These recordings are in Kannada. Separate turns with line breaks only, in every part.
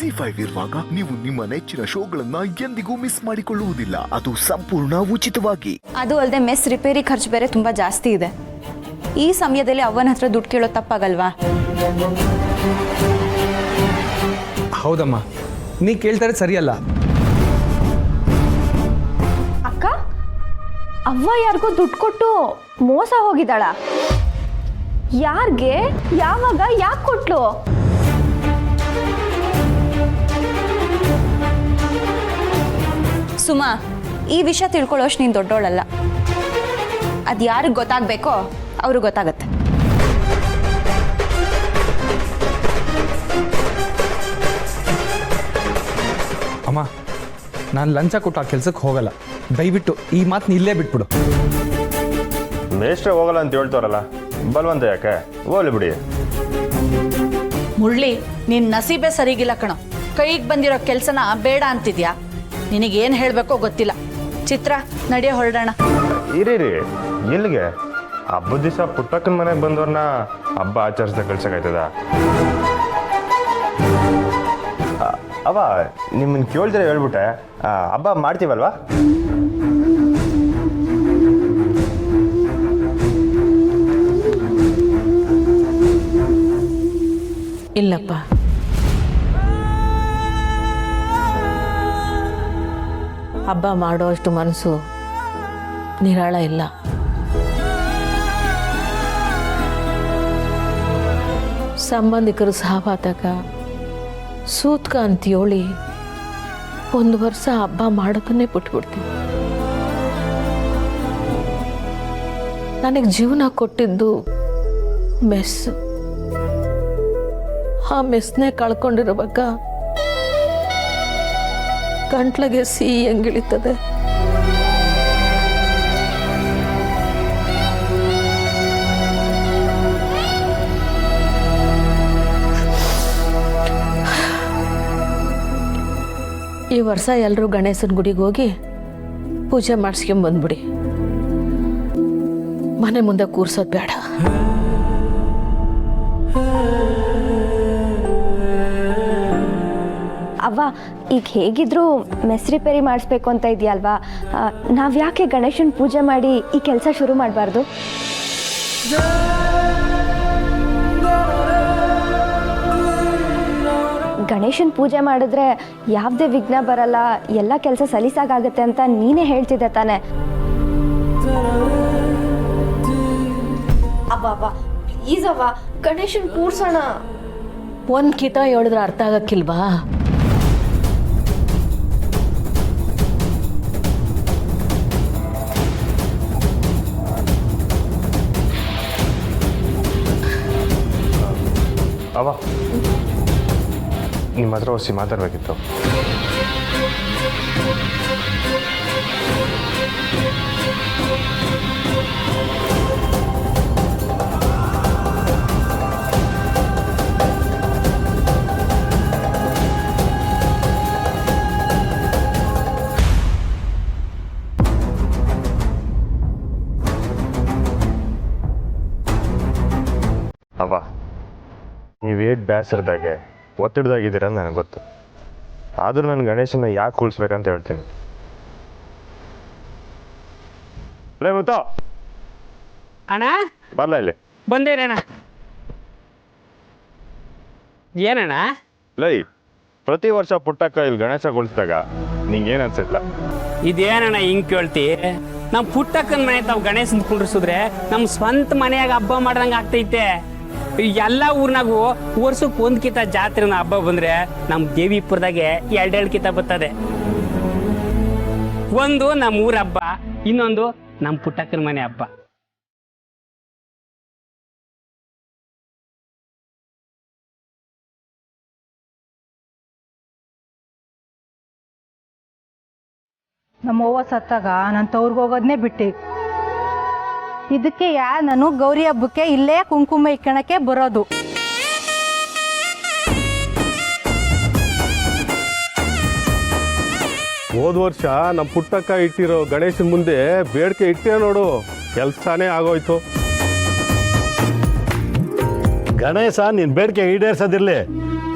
ZEE5 ಇರುವಾಗ ನೀವು ನಿಮ್ಮ ನೆಚ್ಚಿನ ಶೋಗಳನ್ನ ಎಂದಿಗೂ ಮಿಸ್ ಮಾಡಿಕೊಳ್ಳುವುದಿಲ್ಲ. ಅದು ಸಂಪೂರ್ಣ ಉಚಿತವಾಗಿ.
ಅದು ಅಲ್ಲದೆ ಮೆಸ್ ರಿಪೇರಿ ಖರ್ಚು ಬೇರೆ ತುಂಬಾ ಜಾಸ್ತಿ ಇದೆ. ಈ ಸಮಯದಲ್ಲಿ ಅವನ ಹತ್ರ ದುಡ್ಡು ಕೇಳೋ ತಪ್ಪಾಗಲ್ವಾ?
ಹೌದಮ್ಮ, ನೀ ಕೇಳ್ತಾರೆ ಸರಿಯಲ್ಲ.
ಅಕ್ಕ, ಅವ್ವ ಯಾರಿಗೋ ದುಡ್ಡು ಕೊಟ್ಟು ಮೋಸ ಹೋಗಿದ್ದಾಳ? ಯಾರಿಗೆ, ಯಾವಾಗ, ಯಾಕೆ ಕೊಟ್ಲು?
ಸುಮಾ, ಈ ವಿಷಯ ತಿಳ್ಕೊಳ್ಳೋಷ್ಟು ನೀನು ದೊಡ್ಡೋಳಲ್ಲ. ಅದು ಯಾರಿಗೆ ಗೊತ್ತಾಗಬೇಕೋ ಅವ್ರಿಗೆ ಗೊತ್ತಾಗತ್ತೆ.
ಅಮ್ಮ, ನಾನು ಲಂಚ ಕೊಟ್ಟು ಆ ಕೆಲಸಕ್ಕೆ ಹೋಗಲ್ಲ. ದಯವಿಟ್ಟು ಈ ಮಾತನ್ನ ಇಲ್ಲೇ ಬಿಟ್ಬಿಡು.
ಮೇಷ್ಟ್ರೆ ಹೋಗಲ್ಲ ಅಂತ ಹೇಳ್ತಾರಲ್ಲ, ಬಲ್ವಂತ ಯಾಕೆ? ಹೋಗ್ಲಿ ಬಿಡಿ.
ಮುರಳಿ, ನಿನ್ನ ನಸೀಬೆ ಸರಿಗಿಲ್ಲ ಕಣೋ. ಕೈಗೆ ಬಂದಿರೋ ಕೆಲಸನ ಬೇಡ ಅಂತಿದ್ಯಾ? ನಿನಗೇನು ಹೇಳಬೇಕೋ ಗೊತ್ತಿಲ್ಲ. ಚಿತ್ರ, ನಡೆಯೋ ಹೊರಡೋಣ.
ಇರೀ, ಎಲ್ಲಿಗೆ? ಹಬ್ಬದ ದಿವಸ ಪುಟ್ಟಕ್ಕನ ಮನೆಗೆ ಬಂದವ್ರನ್ನ ಹಬ್ಬ ಆಚರಿಸ್ದ ಕಳ್ಸಕ್ಕಾಯ್ತದ? ಅವ ನಿಮ್ಮನ್ನು ಕೇಳ್ದ್ರೆ ಹೇಳ್ಬಿಟ್ಟೆ, ಹಬ್ಬ ಮಾಡ್ತೀವಲ್ವಾ?
ಇಲ್ಲಪ್ಪ, ಹಬ್ಬ ಮಾಡೋ ಅಷ್ಟು ಮನಸ್ಸು ನಿರಾಳ ಇಲ್ಲ. ಸಂಬಂಧಿಕರು ಸಹಪಾತಕ ಸೂತ್ಕ ಅಂತಿಯೋಳಿ 1 ವರ್ಷ ಹಬ್ಬ ಮಾಡೋದನ್ನೇ ಬಿಟ್ಬಿಡ್ತೀವಿ. ನನಗೆ ಜೀವನ ಕೊಟ್ಟಿದ್ದು ಮೆಸ್ಸು. ಆ ಮೆಸ್ನೇ ಕಳ್ಕೊಂಡಿರುವಾಗ ಗಂಟ್ಲಿಗೆ ಸಿಹಿ ಹೆಂಗಿಳಿತದೆ. ಈ ವರ್ಷ ಎಲ್ಲರೂ ಗಣೇಶನ ಗುಡಿಗೆ ಹೋಗಿ ಪೂಜೆ ಮಾಡಿಸ್ಕೊಂಬಂದ್ಬಿಡಿ. ಮನೆ ಮುಂದೆ ಕೂರ್ಸೋದು ಬೇಡ.
ಅವ್ವ, ಈಗ ಹೇಗಿದ್ರು ಮೆಸ್ ರಿಪೇರಿ ಮಾಡಿಸ್ಬೇಕು ಅಂತ ಇದೆಯಲ್ವಾ? ನಾವು ಯಾಕೆ ಗಣೇಶನ ಪೂಜೆ ಮಾಡಿ ಈ ಕೆಲಸ ಶುರು ಮಾಡಬಾರ್ದು? ಗಣೇಶನ ಪೂಜೆ ಮಾಡಿದ್ರೆ ಯಾವುದೇ ವಿಘ್ನ ಬರಲ್ಲ, ಎಲ್ಲ ಕೆಲಸ ಸಲೀಸಾಗುತ್ತೆ ಅಂತ ನೀನೇ ಹೇಳ್ತಿದ್ದೆ ತಾನೆ? ಅವ್ವ ಪ್ಲೀಸ್ ಅವ್ವ, ಗಣೇಶನ ಕೂರ್ಸೋಣ.
ಒಂದು ಕಿತ ಹೇಳಿದ್ರೆ ಅರ್ಥ ಆಗಕ್ಕಿಲ್ವಾ?
ಅವ ನಿಮ್ಮ ಹತ್ರ ಹೊಸಿ ಮಾತಾಡ್ಬೇಕಿತ್ತು. ಅವ, ನೀವೇಟ್ ಬೇಸರದಾಗೆ ಒತ್ತಡದಾಗಿದ್ದೀರ ಅಂತ ನನಗೆ ಗೊತ್ತು. ಆದರೂ ನಾನು ಗಣೇಶನ ಯಾಕೆ ಉಳಿಸ್ಬೇಕಂತ ಹೇಳ್ತೀನಿ. ಲೇ ಮುತ್ತ,
ಅಣ್ಣ
ಬರಲ ಇಲ್ಲಿ.
ಬಂದೇನಣ್ಣ. ಏನಣ್ಣ?
ಲೈ, ಪ್ರತಿ ವರ್ಷ ಪುಟ್ಟಕ್ಕ ಇಲ್ಲಿ ಗಣೇಶ ಕುಳಿಸಿದಾಗ ನಿಂಗೇನು ಅನ್ಸಿಲ್ಲ?
ಇದೇನಣ್ಣ ಹಿಂಗೆ ಕೇಳ್ತಿ? ನಮ್ಮ ಪುಟ್ಟಕ್ಕನ ಮನೆ ತಾವು ಗಣೇಶನ ಕುಂಡ್ರಿಸಿದ್ರೆ ನಮ್ಮ ಸ್ವಂತ ಮನೆಯಾಗ ಹಬ್ಬ ಮಾಡ್ದಂಗೆ ಆಗ್ತೈತೆ. ಎಲ್ಲ ಊರ್ನಾಗೂ ವರ್ಷಕ್ಕೆ 1 ಕಿತ ಜಾತ್ರೆನ ಹಬ್ಬ ಬಂದ್ರೆ ನಮ್ಮ ದೇವಿಪುರದಾಗೆ 2 ಕಿತ ಬರ್ತದೆ. ಒಂದು ನಮ್ಮ ಊರ ಹಬ್ಬ, ಇನ್ನೊಂದು ನಮ್ಮ ಪುಟ್ಟಕ್ಕನ ಮನೆ ಹಬ್ಬ.
ನಮ್ಮವ್ವ ಸತ್ತಾಗ ನಾನು ತವ್ರಿಗೆ ಹೋಗೋದನ್ನೇ ಬಿಟ್ಟೆ. ಇದಕ್ಕೆ ನಾನು ಗೌರಿ ಹಬ್ಬಕ್ಕೆ ಇಲ್ಲೇ ಕುಂಕುಮ ಇಕ್ಕಣಕ್ಕೆ ಬರೋದು.
ಹೋದ ವರ್ಷ ನಮ್ಮ ಪುಟ್ಟಕ್ಕ ಇಟ್ಟಿರೋ ಗಣೇಶನ ಮುಂದೆ ಬೇಡಿಕೆ ಇಟ್ಟೆ ನೋಡು, ಕೆಲಸನೇ ಆಗೋಯ್ತು.
ಗಣೇಶ ನಿನ್ನ ಬೇಡಿಕೆ ಈಡೇರಿಸೋದಿರಲಿ,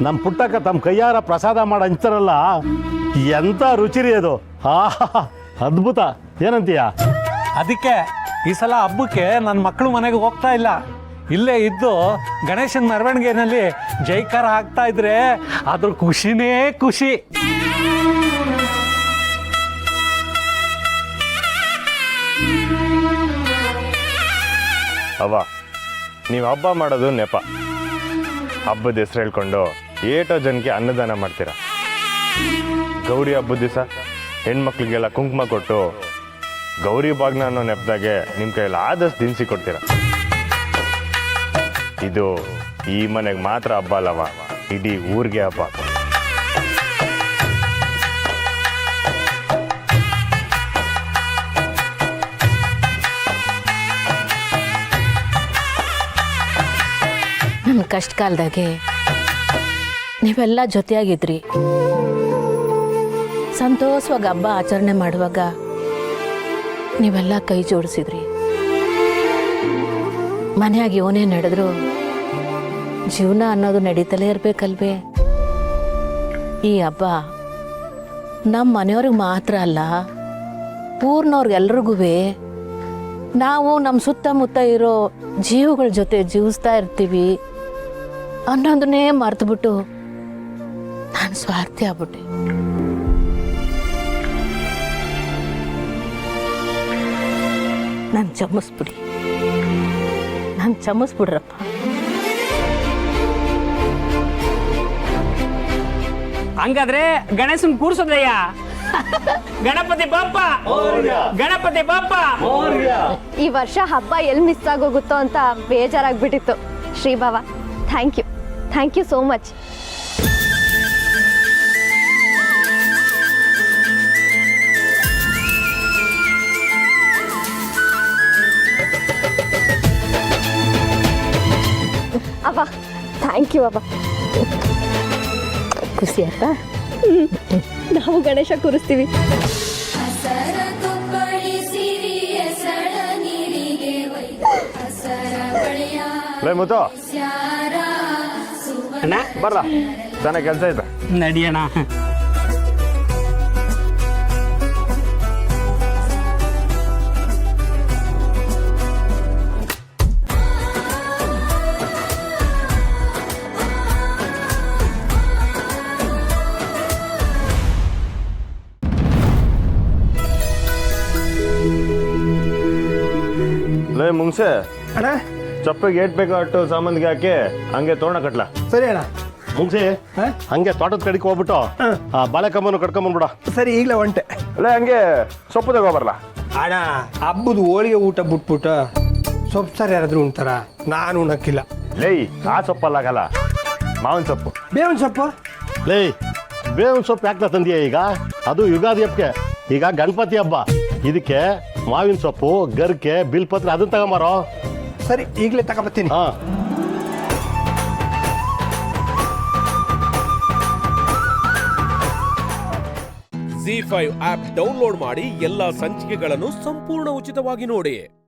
ನಮ್ಮ ಪುಟ್ಟಕ್ಕ ತಮ್ಮ ಕೈಯಾರ ಪ್ರಸಾದ ಮಾಡಿ ಹಂಚ್ತಾರಲ್ಲ, ಎಂಥ ರುಚಿರಿ ಅದು. ಅದ್ಭುತ. ಏನಂತೀಯ?
ಅದಕ್ಕೆ ಈ ಸಲ ಹಬ್ಬಕ್ಕೆ ನನ್ನ ಮಕ್ಕಳು ಮನೆಗೆ ಹೋಗ್ತಾ ಇಲ್ಲ, ಇಲ್ಲೇ ಇದ್ದು ಗಣೇಶನ ಮೆರವಣಿಗೆನಲ್ಲಿ ಜೈಕಾರ ಹಾಕ್ತಾ ಇದ್ರೆ ಅದ್ರ ಖುಷಿನೇ ಖುಷಿ.
ಅವ್ವ, ನೀವು ಹಬ್ಬ ಮಾಡೋದು ನೆಪ. ಹಬ್ಬದ ಹೆಸರು ಹೇಳ್ಕೊಂಡು ಏಟೋ ಜನಕ್ಕೆ ಅನ್ನದಾನ ಮಾಡ್ತೀರ. ಗೌರಿ ಹಬ್ಬದ ದಿವಸ ಹೆಣ್ಮಕ್ಳಿಗೆಲ್ಲ ಕುಂಕುಮ ಕೊಟ್ಟು ಗೌರಿ ಬಾಗ್ನ ಅನ್ನೋ ನೆಪದಾಗೆ ನಿಮ್ಮ ಕೈಯಲ್ಲಿ ಆದಷ್ಟು ದಿನಸಿ ಕೊಡ್ತೀರ. ಇದು ಈ ಮನೆಗೆ ಮಾತ್ರ ಹಬ್ಬ ಅಲ್ಲವ, ಇಡೀ ಊರಿಗೆ ಹಬ್ಬ.
ನನ್ನ ಕಷ್ಟ ಕಾಲದಾಗೆ ನೀವೆಲ್ಲ ಜೊತೆಯಾಗಿದ್ರಿ. ಸಂತೋಷವಾಗಿ ಹಬ್ಬ ಆಚರಣೆ ಮಾಡುವಾಗ ನೀವೆಲ್ಲ ಕೈ ಜೋಡಿಸಿದ್ರಿ. ಮನೆಯಾಗ ಇವನೇ ನಡೆದ್ರು ಜೀವನ ಅನ್ನೋದು ನಡೀತಲೇ ಇರಬೇಕಲ್ವೇ? ಈ ಹಬ್ಬ ನಮ್ಮ ಮನೆಯವ್ರಿಗೆ ಮಾತ್ರ ಅಲ್ಲ, ಊರ್ನವ್ರಿಗೆಲ್ರಿಗೂ ನಾವು ನಮ್ಮ ಸುತ್ತಮುತ್ತ ಇರೋ ಜೀವಗಳ ಜೊತೆ ಜೀವಿಸ್ತಾ ಇರ್ತೀವಿ ಅನ್ನೋದನ್ನೇ ಮರೆತುಬಿಟ್ಟು ನಾನು ಸ್ವಾರ್ಥಿ ಆಗ್ಬಿಟ್ಟೆ. ನಾನು ಕ್ಷಮಿಸ್ಬಿಡಿ, ನಾನು ಕ್ಷಮಿಸ್ಬಿಡ್ರಪ್ಪ.
ಹಂಗಾದ್ರೆ ಗಣೇಶನ್ ಕೂರ್ಸೋದಯ್ಯ. ಗಣಪತಿ ಬಾಪ್ಪ, ಗಣಪತಿ ಬಾಪ್ಪ.
ಈ ವರ್ಷ ಹಬ್ಬ ಎಲ್ಲಿ ಮಿಸ್ ಆಗೋಗುತ್ತೋ ಅಂತ ಬೇಜಾರಾಗ್ಬಿಟ್ಟಿತ್ತು. ಶ್ರೀಭಾವ, ಥ್ಯಾಂಕ್ ಯು ಸೋ ಮಚ್. ಅವ್ವ, ಥ್ಯಾಂಕ್ ಯು ಅವ್ವ.
ಖುಷಿ ಆಯ್ತಾ?
ನಾವು ಗಣೇಶ ಕೂರಿಸ್ತೀವಿ.
ಮುತ್ತು
ಅಣ್ಣ
ಬರ್ಲ, ಚೆನ್ನಾಗಿ ಕೆಲಸ ಇದೆ,
ನಡಿಯಣ್ಣ.
ಲೇ ಮುಂಗ್ಸೆ,
ಅಣ್ಣ
ಚಪ್ಪಗೆ ಏಟ್ ಬೇಕೋ ಅಟ್ಟು ಸಾಮಾನ್ಗೆ ಹಾಕಿ ಹಂಗೆ ತೋರಣ ಕಟ್ಲ.
ಸರಿ ಅಣ್ಣ.
ಮುಗಿಸಿ ಹಂಗೆ ತೋಟದ ಕಡೆಗೆ ಹೋಗ್ಬಿಟ್ಟು ಬಾಳೆ ಕಮ್ಮನು ಕಟ್ಕೊಂಬಂದ್ಬಿಡ.
ಸರಿ, ಈಗಲೇ ಹೊಂಟೆ.
ಅಲ್ಲೇ ಹಂಗೆ ಸೊಪ್ಪು ತಗೋಬರ್ಲ.
ಅಣ್ಣ, ಹಬ್ಬದ ಹೋಳಿಗೆ ಊಟ ಬಿಟ್ಬಿಟ್ಟು ಸೊಪ್ಪು ಸಾರು ಯಾರಾದ್ರೂ ಉಣ್ತಾರ? ನಾನು ಉಣ್ಣಕ್ಕಿಲ್ಲ.
ಲೇ, ಆ ಸೊಪ್ಪಲ್ಲಾಗಲ್ಲ, ಮಾವಿನ ಸೊಪ್ಪು.
ಬೇವಿನ ಸೊಪ್ಪು?
ಲೇ, ಬೇವಿನ ಸೊಪ್ಪು ಯಾಕೆ ತಂದೀಯ ಈಗ? ಅದು ಯುಗಾದಿ ಹಬ್ಬಕ್ಕೆ, ಈಗ ಗಣಪತಿ ಹಬ್ಬ. ಇದಕ್ಕೆ ಮಾವಿನ ಸೊಪ್ಪು, ಗರ್ಕೆ, ಬಿಲ್ಪತ್ರ ಅದನ್ನ ತಗೊಂಬಾರೋ.
ಸರಿ, ಈಗಲೇ ತಗೊಬತ್ತೀನಿ.
ಹಾ,
ZEE5 ಆಪ್ ಡೌನ್ಲೋಡ್ ಮಾಡಿ ಎಲ್ಲಾ ಸಂಚಿಕೆಗಳನ್ನು ಸಂಪೂರ್ಣ ಉಚಿತವಾಗಿ ನೋಡಿ.